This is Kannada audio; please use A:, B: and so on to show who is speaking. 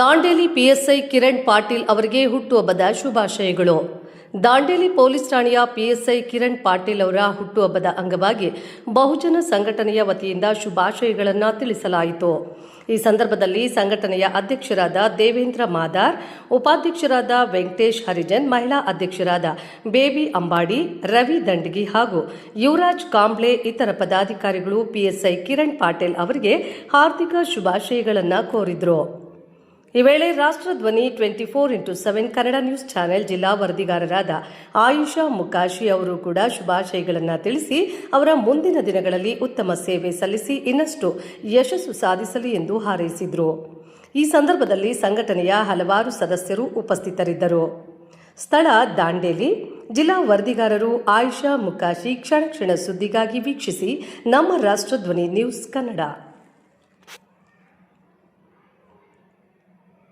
A: ದಾಂಡೇಲಿ ಪಿಎಸ್ಐ ಕಿರಣ್ ಪಾಟೀಲ್ ಅವರಿಗೆ ಹುಟ್ಟುಹಬ್ಬದ ಶುಭಾಶಯಗಳು. ದಾಂಡೇಲಿ ಪೊಲೀಸ್ ಠಾಣೆಯ ಪಿಎಸ್ಐ ಕಿರಣ್ ಪಾಟೀಲ್ ಅವರ ಹುಟ್ಟುಹಬ್ಬದ ಅಂಗವಾಗಿ ಬಹುಜನ ಸಂಘಟನೆಯ ವತಿಯಿಂದ ಶುಭಾಶಯಗಳನ್ನು ತಿಳಿಸಲಾಯಿತು. ಈ ಸಂದರ್ಭದಲ್ಲಿ ಸಂಘಟನೆಯ ಅಧ್ಯಕ್ಷರಾದ ದೇವೇಂದ್ರ ಮಾದಾರ್, ಉಪಾಧ್ಯಕ್ಷರಾದ ವೆಂಕಟೇಶ್ ಹರಿಜನ್, ಮಹಿಳಾ ಅಧ್ಯಕ್ಷರಾದ ಬೇಬಿ ಅಂಬಾಡಿ, ರವಿ ದಂಡಗಿ ಹಾಗೂ ಯುವರಾಜ್ ಕಾಂಬ್ಳೆ ಇತರ ಪದಾಧಿಕಾರಿಗಳು ಪಿಎಸ್ಐ ಕಿರಣ್ ಪಾಟೀಲ್ ಅವರಿಗೆ ಹಾರ್ದಿಕ ಶುಭಾಶಯಗಳನ್ನು ಕೋರಿದರು. ಈ ವೇಳೆ ರಾಷ್ಟ್ರಧ್ವನಿ 24x7 ಕನ್ನಡ ನ್ಯೂಸ್ ಚಾನೆಲ್ ಜಿಲ್ಲಾ ವರದಿಗಾರರಾದ ಆಯುಷಾ ಮುಕಾಶಿ ಅವರು ಕೂಡ ಶುಭಾಶಯಗಳನ್ನು ತಿಳಿಸಿ ಅವರ ಮುಂದಿನ ದಿನಗಳಲ್ಲಿ ಉತ್ತಮ ಸೇವೆ ಸಲ್ಲಿಸಿ ಇನ್ನಷ್ಟು ಯಶಸ್ಸು ಸಾಧಿಸಲಿ ಎಂದು ಹಾರೈಸಿದರು. ಈ ಸಂದರ್ಭದಲ್ಲಿ ಸಂಘಟನೆಯ ಹಲವಾರು ಸದಸ್ಯರು ಉಪಸ್ಥಿತರಿದ್ದರು. ಸ್ಥಳ ದಾಂಡೇಲಿ. ಜಿಲ್ಲಾ ವರದಿಗಾರರು ಆಯುಷಾ ಮುಕಾಶಿ. ಕ್ಷಣ ಕ್ಷಣ ಸುದ್ದಿಗಾಗಿ ವೀಕ್ಷಿಸಿ ನಮ್ಮ ರಾಷ್ಟ್ರಧ್ವನಿ ನ್ಯೂಸ್ ಕನ್ನಡ.